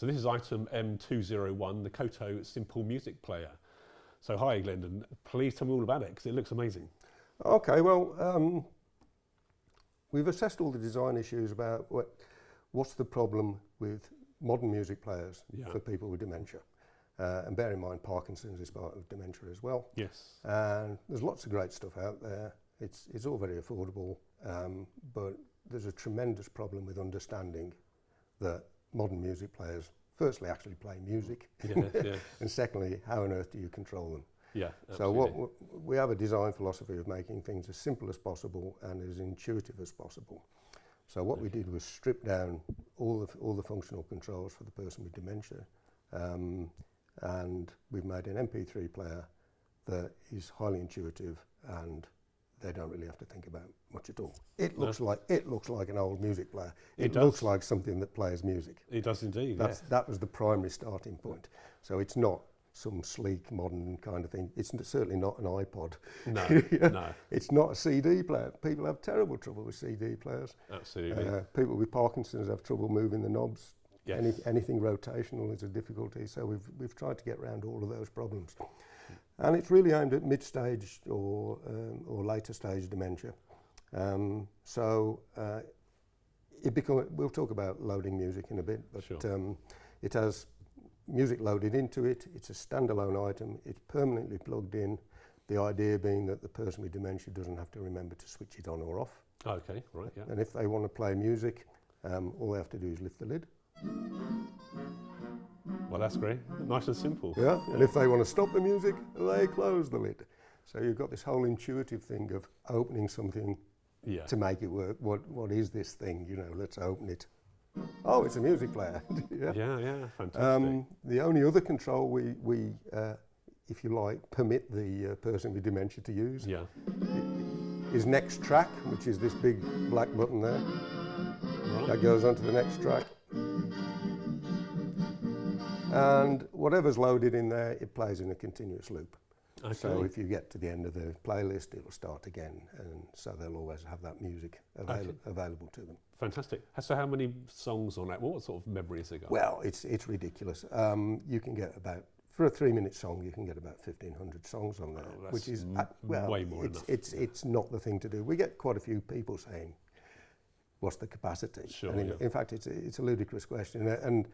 So this is item M201, the Koto simple music player. So hi Glendon, please tell me all about it because it looks amazing. Okay, well, we've assessed all the design issues about what's the problem with modern music players for people with dementia. And bear in mind Parkinson's is part of dementia as well. Yes. And there's lots of great stuff out there. It's all very affordable, but there's a tremendous problem with understanding that modern music players firstly actually play music, and secondly, how on earth do you control them? Yeah, absolutely. So we have a design philosophy of making things as simple as possible and as intuitive as possible. So what we did was strip down all the functional controls for the person with dementia, and we've made an MP3 player that is highly intuitive and they don't really have to think about much at all. It looks like an old music player. It looks like something that plays music. It does indeed. That was the primary starting point. So it's not some sleek modern kind of thing. It's certainly not an iPod. No, no. It's not a CD player. People have terrible trouble with CD players. Absolutely. People with Parkinson's have trouble moving the knobs. Yes. Anything rotational is a difficulty. So we've tried to get around all of those problems. And it's really aimed at mid-stage or later stage dementia. We'll talk about loading music in a bit, but sure. It has music loaded into it. It's a standalone item. It's permanently plugged in. The idea being that the person with dementia doesn't have to remember to switch it on or off. Okay, right, yeah. And if they want to play music, all they have to do is lift the lid. Well, that's great. Nice and simple. Yeah, and if they want to stop the music, they close the lid. So you've got this whole intuitive thing of opening something to make it work. What is this thing? You know, let's open it. Oh, it's a music player. Yeah, fantastic. The only other control we if you like, permit the person with dementia to use is next track, which is this big black button there. Right. That goes onto the next track. And whatever's loaded in there, it plays in a continuous loop. Okay. So if you get to the end of the playlist, it'll start again, and so they'll always have that music available to them. Fantastic. So how many songs on that? What sort of memory has it got? Well, it's ridiculous. You can get for a 3-minute song, you can get about 1,500 songs on there, which is way more enough. It's not the thing to do. We get quite a few people saying, "What's the capacity?" Sure, and in fact, it's a ludicrous question, and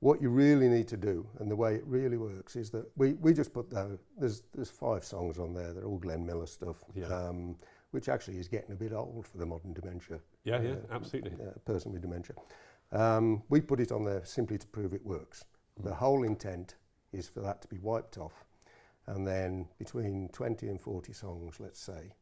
what you really need to do, and the way it really works, is that we just put there's 5 songs on there. They're all Glenn Miller stuff, which actually is getting a bit old for the modern dementia. Yeah, absolutely. Person with dementia. We put it on there simply to prove it works. The whole intent is for that to be wiped off, and then between 20 and 40 songs, let's say,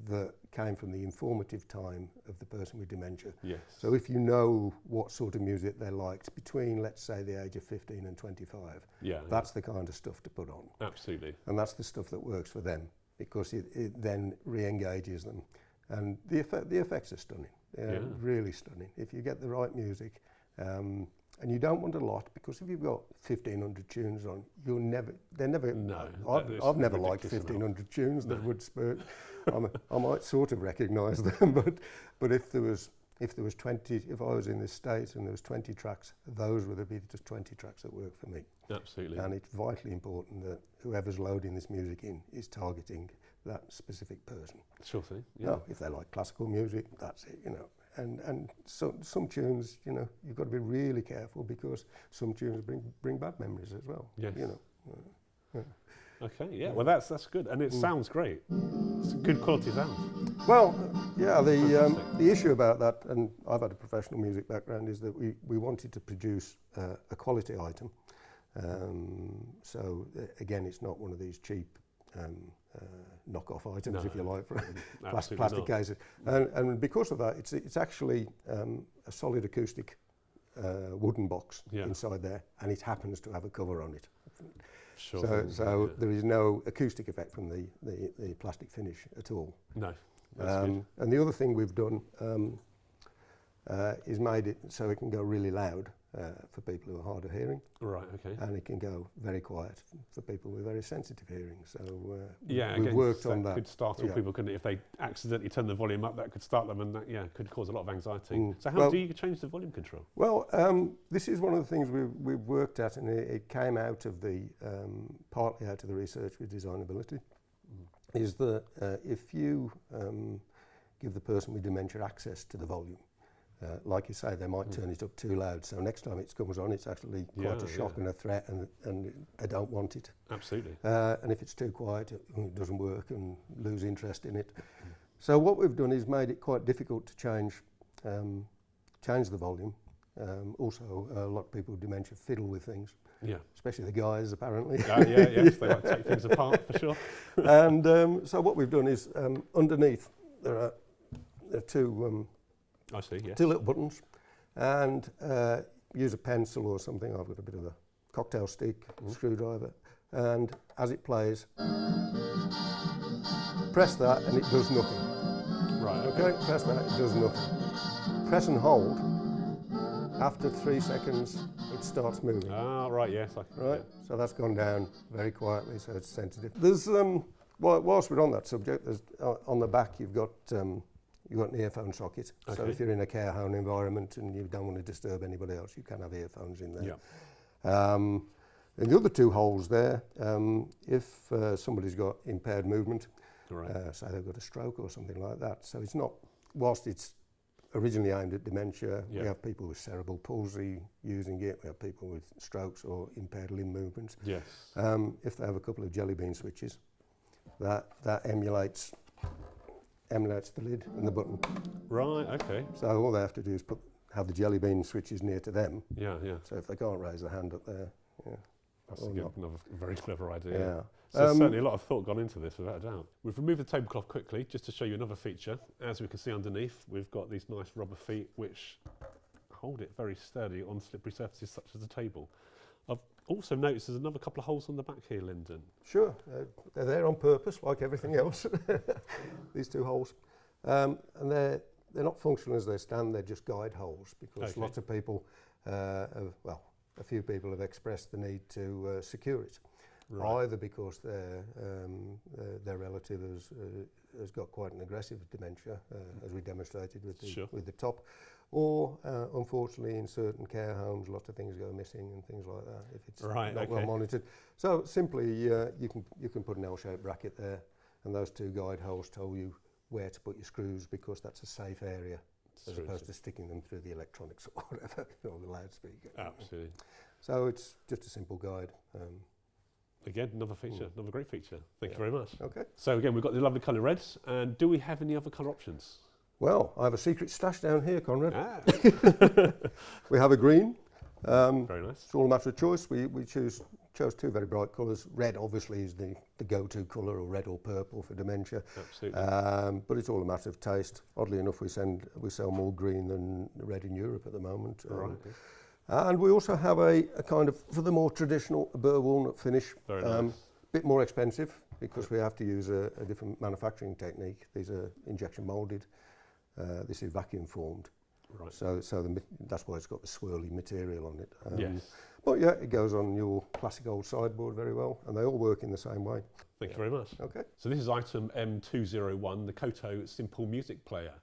that came from the informative time of the person with dementia. Yes. So if you know what sort of music they liked between, let's say, the age of 15 and 25, that's the kind of stuff to put on. Absolutely. And that's the stuff that works for them, because it then re-engages them. And the effects are stunning. They're really stunning. If you get the right music, and you don't want a lot, because if you've got 1,500 tunes on, they're never. No, I've never liked 1,500 tunes that would spurt. I might sort of recognise them, but if there was 20, if I was in this state and there was 20 tracks, those would be just 20 tracks that work for me. Absolutely. And it's vitally important that whoever's loading this music in is targeting that specific person. Sure thing. Yeah. Now, if they like classical music, that's it. You know. And so some tunes, you know, you've got to be really careful, because some tunes bring bad memories as well. Yes. You know. Okay. Yeah. Well, that's good, and it sounds great. It's a good quality sound. Well, yeah. The issue about that, and I've had a professional music background, is that we wanted to produce a quality item. So again, it's not one of these cheap knockoff items, if you like, for plastic cases. And because of that, it's actually a solid acoustic wooden box inside there, and it happens to have a cover on it. Sure. So there is no acoustic effect from the plastic finish at all. No. That's good. And the other thing we've done, is made it so it can go really loud for people who are hard of hearing. Right, okay. And it can go very quiet for people with very sensitive hearing. So yeah, we worked on that. Could startle people, couldn't it? If they accidentally turn the volume up, that could start them, and that could cause a lot of anxiety. So how do you change the volume control? Well, this is one of the things we've worked at, and it came out of the partly out of the research with Designability. Is that if you give the person with dementia access to the volume, like you say, they might turn it up too loud. So next time it comes on, it's actually quite a shock and a threat, and they don't want it. Absolutely. And if it's too quiet, it doesn't work and lose interest in it. So what we've done is made it quite difficult to change the volume. Also, a lot of people with dementia fiddle with things. Yeah. Especially the guys, apparently. Yes, they like to take things apart for sure. And so what we've done is underneath there are two. I see, yes. Two little buttons, and use a pencil or something. I've got a bit of a cocktail stick, screwdriver, and as it plays, press that and it does nothing. Right. Okay, press that, it does nothing. Press and hold. After 3 seconds, it starts moving. Ah, right, yes. Right, so that's gone down very quietly, so it's sensitive. There's, whilst we're on that subject, there's, on the back you've got an earphone socket. Okay. So if you're in a care home environment and you don't want to disturb anybody else, you can have earphones in there. Yeah. And the other two holes there, if somebody's got impaired movement, right. Say they've got a stroke or something like that. So it's not, whilst it's originally aimed at dementia, we have people with cerebral palsy using it, we have people with strokes or impaired limb movements. Yes. If they have a couple of jelly bean switches, that emulates the lid and the button. Right, okay. So all they have to do is have the jelly bean switches near to them. Yeah, yeah. So if they can't raise their hand up there, that's another very clever idea. Yeah. So there's certainly a lot of thought gone into this, without a doubt. We've removed the tablecloth quickly, just to show you another feature. As we can see underneath, we've got these nice rubber feet, which hold it very sturdy on slippery surfaces such as a table. I've also noticed there's another couple of holes on the back here, Lyndon. Sure, they're there on purpose, like everything else. These two holes, and they're not functional as they stand. They're just guide holes because lots of people, a few people have expressed the need to secure it, either because their relative has got quite an aggressive dementia, as we demonstrated with the top. Or, unfortunately, in certain care homes, lots of things go missing and things like that if it's not well monitored. So simply, you can put an L-shaped bracket there, and those two guide holes tell you where to put your screws because that's a safe area, as opposed to sticking them through the electronics or whatever, or the loudspeaker. Absolutely. So it's just a simple guide. Again, another feature, another great feature. Thank you very much. Okay. So again, we've got the lovely colour reds, and do we have any other colour options? Well, I have a secret stash down here, Conrad. We have a green. Very nice. It's all a matter of choice. We chose two very bright colours. Red, obviously, is the go-to colour, or red or purple for dementia. Absolutely. But it's all a matter of taste. Oddly enough, we sell more green than red in Europe at the moment. Right. And we also have a kind of, for the more traditional, burr walnut finish. Very nice. Bit more expensive because we have to use a different manufacturing technique. These are injection moulded. This is vacuum formed, right. So that's why it's got the swirly material on it. Yes. But yeah, it goes on your classic old sideboard very well, and they all work in the same way. Thank you very much. Okay. So this is item M201, the Koto simple music player.